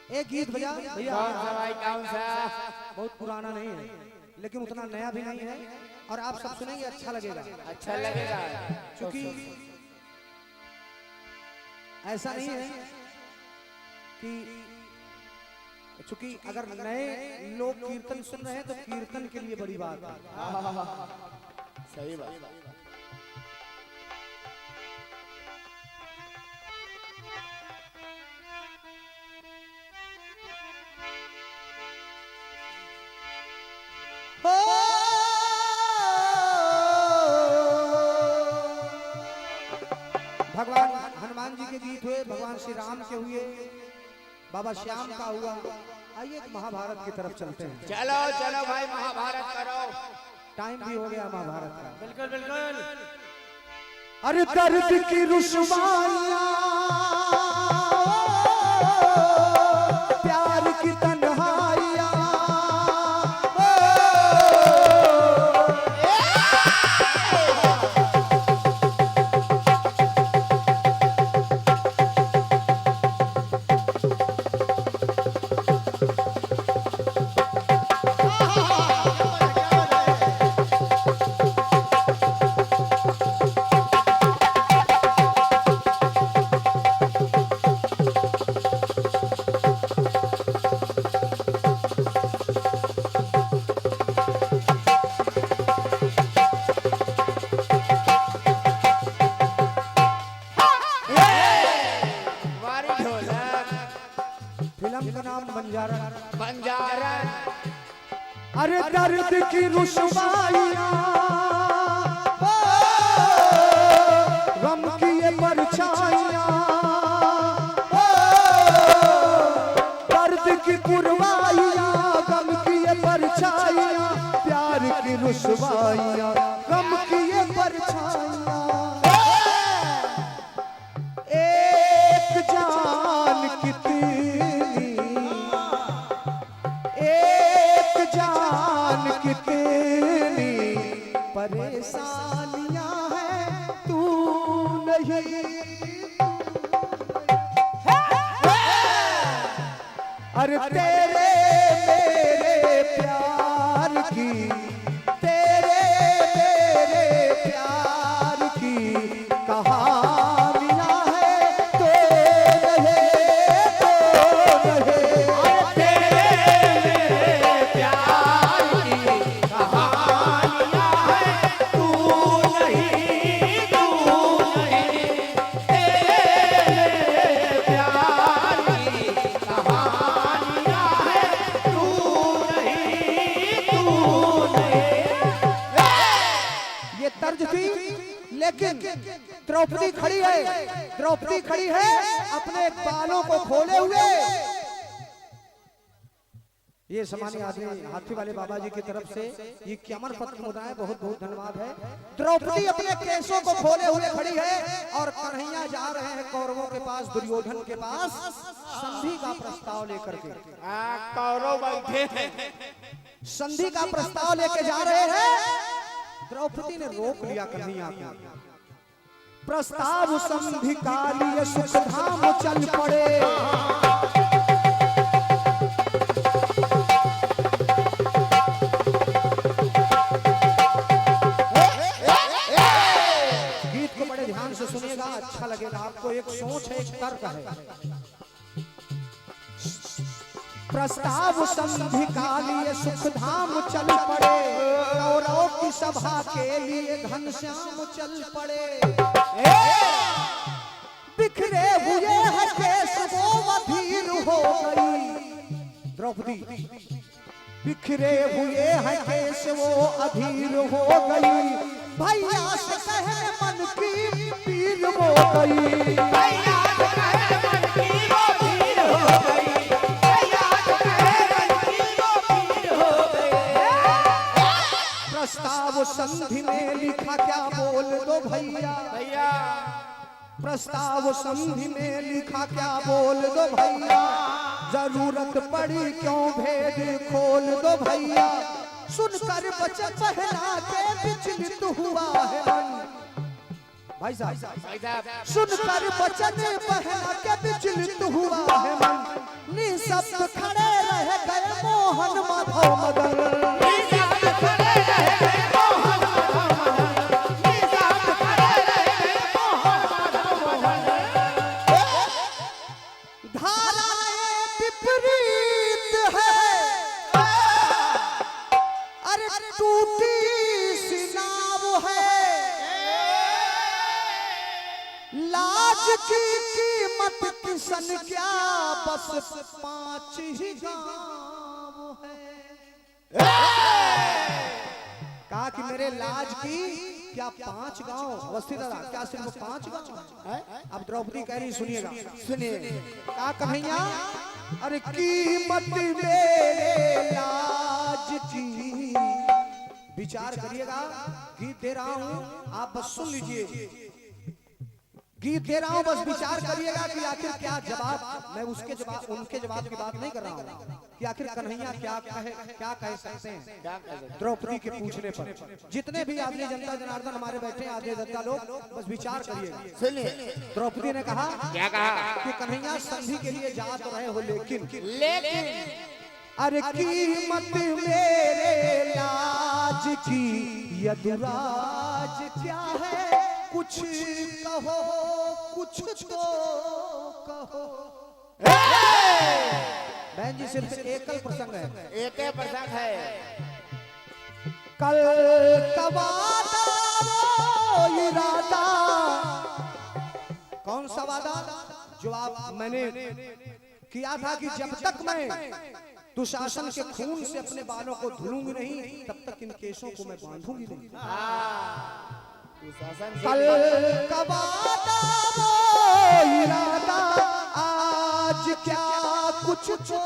एक गीत बजा भैया। कौन सा भाई, कौन सा? बहुत पुराना नहीं है लेकिन उतना नया भी नहीं है, और आप सब सुनेंगे अच्छा लगेगा। अच्छा लगेगा क्योंकि ऐसा नहीं है कि चूंकि अगर नए लोग कीर्तन सुन रहे हैं तो कीर्तन के लिए बड़ी बात है। सही बात। भगवान हनुमान जी के गीत हुए, भगवान श्री राम के हुए, बाबा श्याम का हुआ। आइए महाभारत की तरफ चलते हैं। चलो चलो भाई, महाभारत करो। टाइम भी हो गया महाभारत का। बिल्कुल बिल्कुल। अरे दर्द की रुसवाइयां, प्यार की तन्हाइयां, बंजारा। अरे दर्द की रुसवाइयां, गम की ये परछाइयां, दर्द की पुरवाइयां, गम की ये परछाइयां, प्यार की रुसवाइयां, गम की ये परछाइयां, एक जान कितनी, एक जान कितनी परेशानियां हैं, तू नहीं। अरे तेरे मेरे प्यार की, तेरे मेरे प्यार की कहानियां हैं, तो रहे तो रहे। तेरे मेरे प्यार की कहानियां हैं, तू नहीं तू नहीं। तेरे मेरे प्यार की कहानियां हैं, तू नहीं तू नहीं। ये तर्ज थी, लेकिन द्रौपदी खड़ी है, द्रौपदी खड़ी है अपने बालों को खोले हुए। ये सम्मानीय आदमी हाथी वाले बाबा जी की तरफ से ये क्यामन पत्र मुद्राएं, बहुत बहुत धन्यवाद है। द्रौपदी अपने केसों को खोले हुए खड़ी है और कन्हैया जा रहे हैं कौरवों के पास, दुर्योधन के पास संधि का प्रस्ताव लेकर के। कौरव बैठे हैं, संधि का प्रस्ताव लेके जा रहे हैं। द्रौपदी ने रोक लिया कन्हैया को। प्रस्ताव संधि का लिए सुखधाम चल पड़े, गीत को बड़े ध्यान से सुनिएगा, अच्छा लगेगा आपको। एक सोच है, एक तर्क है। प्रस्ताव संधि का लिए सुखधाम चल पड़े, कौरवों की सभा के लिए घनश्याम चल पड़े। बिखरे हुए हैं केस वो अधीर हो गई, द्रौपदी बिखरे हुए हैं केस वो अधीर हो गई, भैया से कहने मन की पीर हो गई, भैया से कहने मन की वो पीर हो गई, भैया से कहने मन की वो पीर हो गई। प्रस्ताव संधि में लिखा क्या बोल दो भैया, भैया प्रस्ताव संधि में लिखा क्या बोल दो भैया, जरूरत पड़ी क्यों भेद खोल दो भैया, सुनकर बचन पहला के विचलित हुआ है मन, भाई साहब भाई साहब सुनकर वचन बहना के विचलित हुआ है मन, निशब्द खड़े रह गए मोहन माधव मदन। धाराएं विपरीत है, अरे टूटी सी नाव है, लाज की कीमत किसन क्या, बस 5 ही गाँव है। कहा कि मेरे लाज की क्या 5 गांव, अवस्थित दादा क्या सिर्फ 5 गांव है? अब द्रौपदी कह रही सुनिएगा, सुनिए कहा कन्हैया अरे कीमत मेरे लाज की, विचार करिएगा, गीत दे रहा हूं आप बस सुन लीजिए, गीत दे रहा हूं बस विचार करिएगा कि आखिर क्या जवाब, मैं उसके जवाब उनके जवाब की बात नहीं कर रहा हूं कि आखिर कन्हैया क्या कह सकते हैं द्रौपदी के पूछने पर। जितने भी आदमी जनता जनार्दन हमारे बैठे हैं आदमी जनता लोग बस विचार करिएगा, सुनिए। द्रौपदी ने कहा क्या कहा कि कन्हैया संधि के लिए जा तो रहे हो लेकिन लेकिन अरे कीमत मेरे लाज की यदुराज क्या है, कुछ कहो कुछ तो कहो। बहन जी सिर्फ एकल प्रसंग है, एक ही प्रसंग है। कल का वादा वो इरादा, कौन सा वादा जो आप मैंने किया था कि जब तक मैं दुशासन के खून से अपने बालों को धुलूंगी नहीं तब तक इन केसों को मैं बांधूंगी नहीं। कल का वादा वो इरादा, आज क्या कुछ तो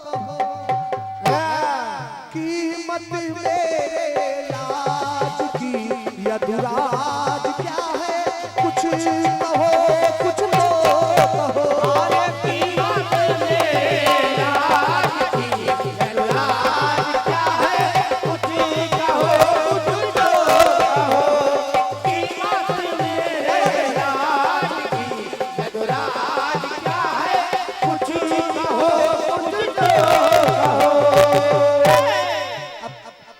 कहो, कीमत मेरे लाज की यदुराज क्या है, कुछ कहो कुछ तो कहो। अरे कीमत मेरे लाज की यदुराज क्या है, कुछ कहो कुछ तो कहो। कीमत मेरे लाज की यदुराज क्या है, कुछ कहो कुछ तो कहो।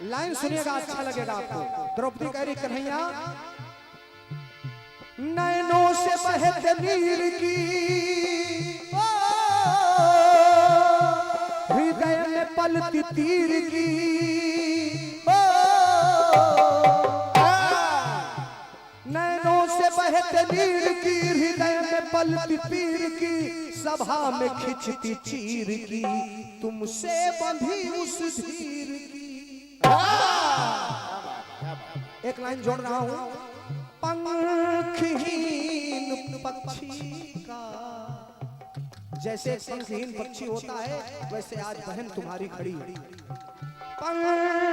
लाइन सुनिएगा अच्छा लगेगा आपको। द्रौपदी कह रही कन्हैया नैनों से बहते नीर की, हृदय में पलती तीर की, नैनों से बहते नीर की, हृदय में पलती तीर की, सभा में खिंचती चीर की, तुमसे बंधी उस धीर की। एक लाइन जोड़ रहा हूं, पंखहीन पक्षी का, जैसे पंखहीन पक्षी होता है वैसे आज बहन तुम्हारी खड़ी है।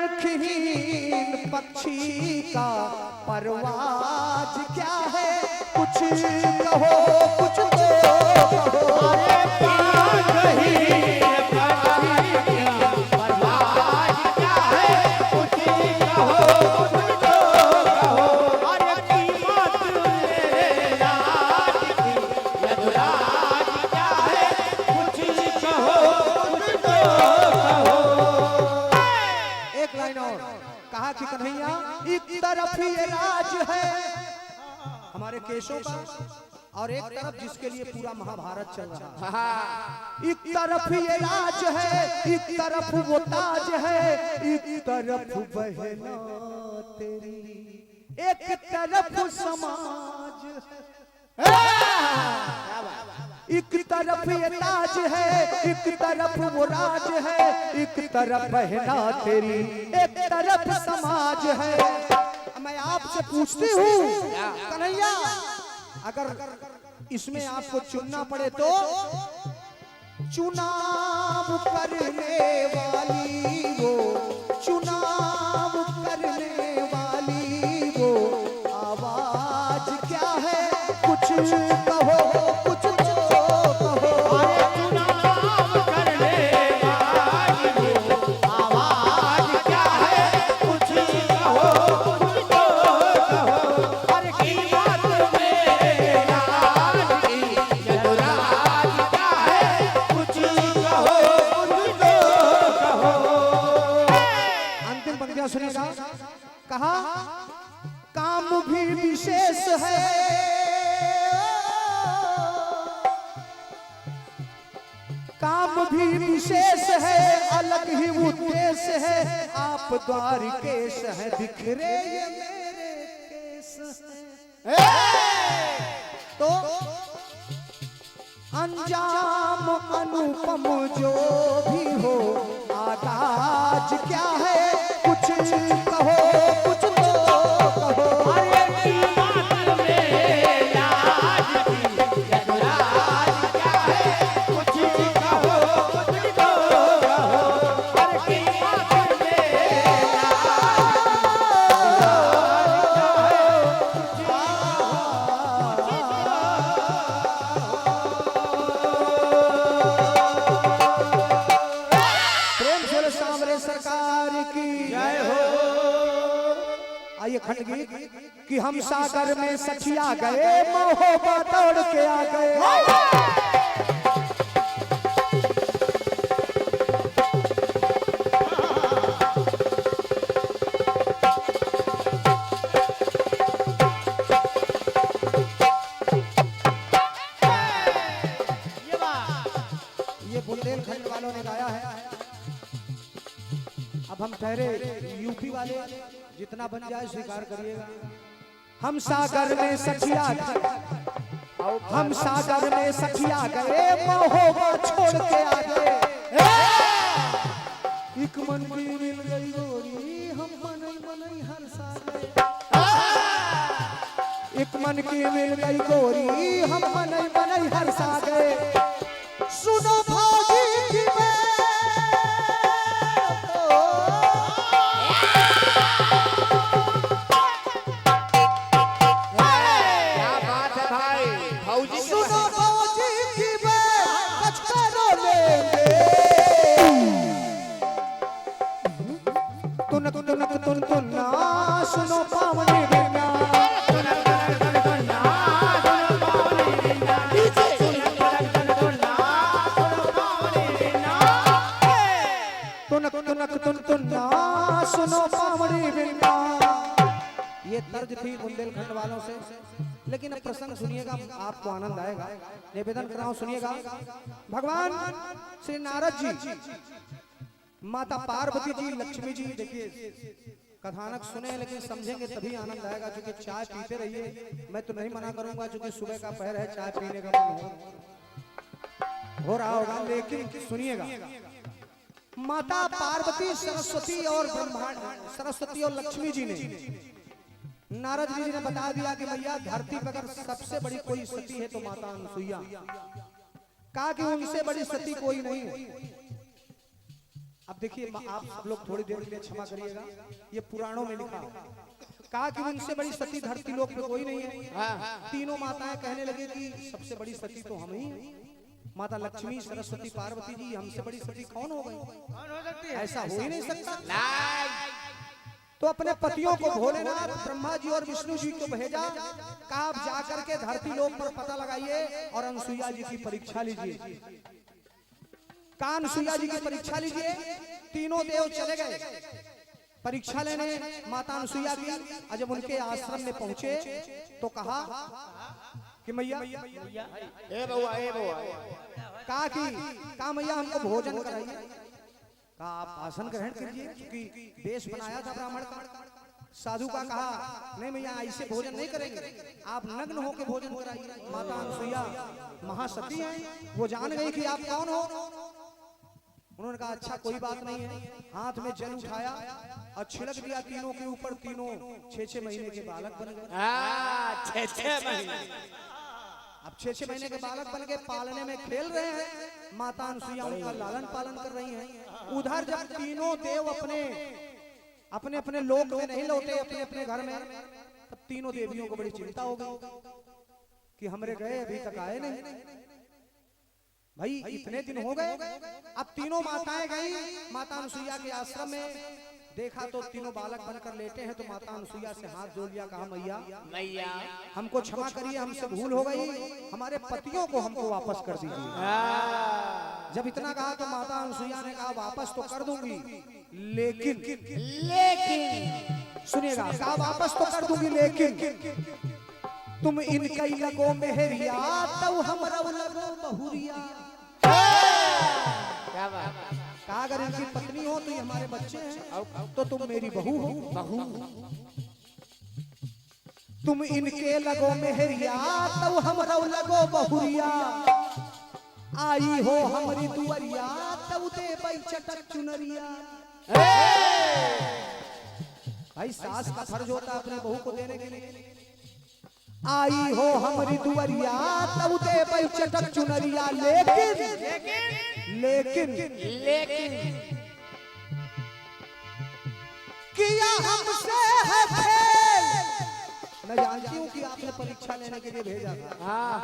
पंखहीन पक्षी का परवाज क्या है, कुछ कहो कुछ तो कहो। अरे पंखहीन पक्षी का परवाज क्या है, कुछ कहो कुछ तो कहो। अरे कीमत मेरे लाज की यदुराज क्या है, कुछ कहो कुछ तो कहो। एक लाइन और कहा कि कन्हैया एक तरफ ये राज है हमारे केशों का, और एक तरफ जिसके लिए पूरा महाभारत चल रहा है। एक तरफ ये राज है, एक तरफ वो ताज है, एक तरफ बहना तेरी, एक तरफ समाज है। एक तरफ ये ताज है, एक तरफ वो राज है, एक तरफ बहना तेरी, एक तरफ समाज है। मैं आपसे पूछती हूँ कन्हैया, अगर इसमें आपको चुनना पड़े तो चुनाव करने वाली वो, चुनाव करने वाली वो आवाज क्या है, कुछ कहो कुछ तो कहो। अरे चुनाव करने वाली वो आवाज क्या है, कुछ कहो कुछ तो कहो। अरे कीमत विशेष है, काम भी विशेष है, अलग ही उद्देश्य है, आप द्वारिकेश है, बिखरे ये मेरे केस हैं। तो अंजाम अनुपम जो भी हो, आगाज क्या है, कुछ कहो, कुछ तो कहो। अरे की बात में लाज की जगराज क्या है, कुछ कहो, कुछ तो कहो। अरे की बात में प्रेम से सांवरे सरकार की जय हो। आइए खंड गीत कि हम सागर में सखिया गए, महोबा दौड़ के आ गए। ये बात ये बुंदेलखंड वालों ने गाया है। अब हम ठहरे यूपी वाले, जितना बन जाए स्वीकार करिएगा। हम सागर में सखिया गए, हम सागर में सखिया गए, महोबा छोड़ के आ गए। एक मन की मिल गई गोरी, हम मनई मनई हरसा गए। एक मन की मिल गई गोरी, हम मनई मनई हरसा गए। सुनो भागी की क्या बात है भाई, भौजी के सुनो भाजी की कच करो लेंगे। तुन तुन तुन तुन ना सुनो पावनी बिना, तुन तुन तुन ना सुनो पावनी बिना। ये तर्ज थी बुंदेलखंड वालों से। लेकिन अब प्रसंग सुनिएगा, आपको आनंद आएगा। निवेदन कर रहा हूं, सुनिएगा। भगवान श्री नारद जी, माता पार्वती जी, लक्ष्मी जी, देखिए कथानक सुने लेकिन समझेंगे तभी आनंद आएगा। क्योंकि चाय पीते रहिए, मैं तो नहीं मना करूंगा, क्योंकि सुबह का पहर है, चाय पीने का मन हो रहा होगा, लेकिन सुनिएगा। माता पार्वती, सरस्वती और ब्रह्मांड, सरस्वती और लक्ष्मी जी ने नारद जी ने बता दिया कि भैया धरती पर अगर सबसे बड़ी कोई सती है तो माता अनसुईया। कहा कि उनसे बड़ी सती कोई नहीं है। अब देखिए, आप सब लोग थोड़ी देर के लिए क्षमा करिएगा, ये पुराणों में लिखा। कहा कि उनसे बड़ी सती धरती लोक पे कोई नहीं है। तीनों माताएं कहने लगे कि सबसे बड़ी सती तो हम ही हैं। माता लक्ष्मी, सरस्वती, पार्वती जी, हमसे बड़ी सती कौन हो गई? कौन हो सकती है? ऐसा हो ही नहीं सकता। नहीं। तो अपने पतियों को भोलेनाथ, ब्रह्मा जी और विष्णु जी को भेजा। कहा आप जाकर के धरती लोक पर पता लगाइए और अनसुईया जी की परीक्षा लीजिए। कहा अनसुईया जी की परीक्षा लीजिए। तीनों देव चले गए परीक्षा लेने माता अनसुईया की। और जब उनके आश्रम में पहुंचे तो कहा कि मैया, ए बउआ, ए बउआ। कहा मैया हमको भोजन कराइए। कहा आप आसन ग्रहण कीजिए, क्योंकि वेश बनाया था ब्राह्मण का। साधु का कहा नहीं मैया ऐसे भोजन नहीं करेंगे, आप नग्न होकर भोजन कराइए। माता अनसुईया महासती हैं, वो जान गई कि आप कौन हो। उन्होंने कहा अच्छा कोई बात नहीं है। हाथ में जल उठाया और छिड़क दिया तीनों के ऊपर। तीनों 6-6 महीने के बालक बन गए। 6 महीने। अब 6-6 महीने के बालक बन के पालने में खेल रहे हैं। माता अनसुईया उनका लालन पालन कर रही हैं। उधर जब तीनों देव अपने अपने अपने लोक में नहीं लौटे, अपने अपने घर में, तब तीनों देवियों को बड़ी चिंता हो गई कि हमरे गए अभी तक आए नहीं। भाई इतने दिन हो गए। अब तीनों माताएं गई माता अनसुईया के आश्रम में। देखा तो तीनों बालक बनकर लेटे हैं। तो माता अनसुईया से हाथ जोड़ लिया, कहा मैया हमको क्षमा करिए, हमसे भूल हो गई, हमारे पतियों को हमको वापस कर दीजिए। जब इतना कहा तो माता अनसुईया ने कहा वापस तो कर दूंगी, लेकिन सुनिएगा, कहा वापस तो कर दूंगी लेकिन तुम इनका ही लगो मेहरिया तब हमरा लगो बहुरिया। क्या बात। कहा अगर इनकी पत्नी हो तो ये हमारे बच्चे हैं, तो तुम मेरी बहू हो। तुम इनके लगो मेहरिया तब हमरा लगो बहुरिया। आई हो हमारी दुआरिया तब दे भाई चटक चुनरिया। भाई सास का फर्ज होता है अपने बहू को देने के लिए। आई हो हमारी दुआरिया तब दे भाई चटक चुनरिया। लेकिन लेकिन लेकिन किया हमसे है खेल। मैं जानती हूँ कि आपने परीक्षा लेने के लिए भेजा था। हाँ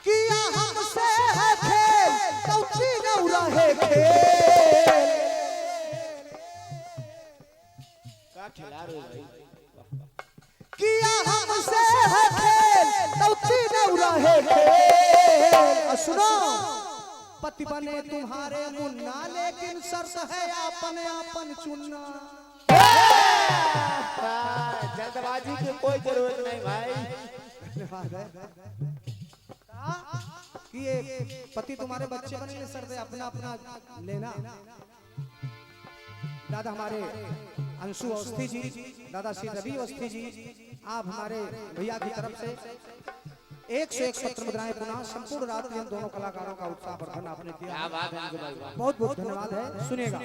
किया हमसे है खेल तो न रहे खेल। क्या खिला रहे हो भाई। किया हमसे है खेल तो न रहे खेल। सुनो, पति बने तुम्हारे मुन्ना लेकिन शर्त है अपने अपन चुनना। जल्दबाजी की कोई जरूरत नहीं भाई। कि ये पति तुम्हारे बच्चे बनेंगे, शर्त है अपना अपना लेना। दादा हमारे अंशु अवस्थी जी, दादा श्री रवि अवस्थी जी, आप हमारे भैया की तरफ से 101 सत्र मुद्राएं पुनः संपूर्ण रात्रि हम दोनों कलाकारों का उत्साहवर्धन आपने किया। क्या बात है भाई। बहुत बहुत धन्यवाद है। सुनिएगा,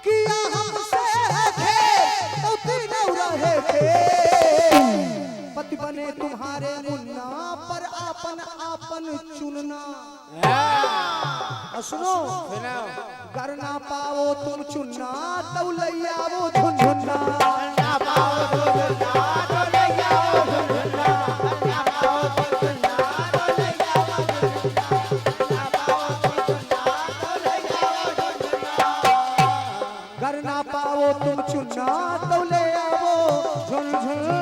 किया हमसे है खेल तो न रहे खेल। पति बने तुम्हारे मुन्ना पर आपन आपन चुनना। और सुनो, कर ना पाओ तुम चुनना तो लैया वो झुनझुना। ना पाओ तो झुनझुना तो ले जाओ झुनझुना। ना पाओ तो झुनझुना तो ले जाओ झुनझुना। ना पाओ तो झुनझुना तो ले जाओ झुनझुना। कर ना पाओ तुम चुनना तो ले आओ झुनझुना।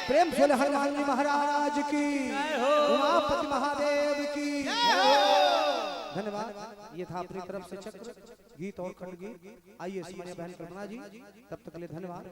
प्रेम से हनुमान महाराज की, उमापति महादेव की धन्यवाद। ये था अपनी तरफ से चक्र गीत और खंड गीत। आइए समन्वय बहन कल्पना जी, तब तक के लिए धन्यवाद।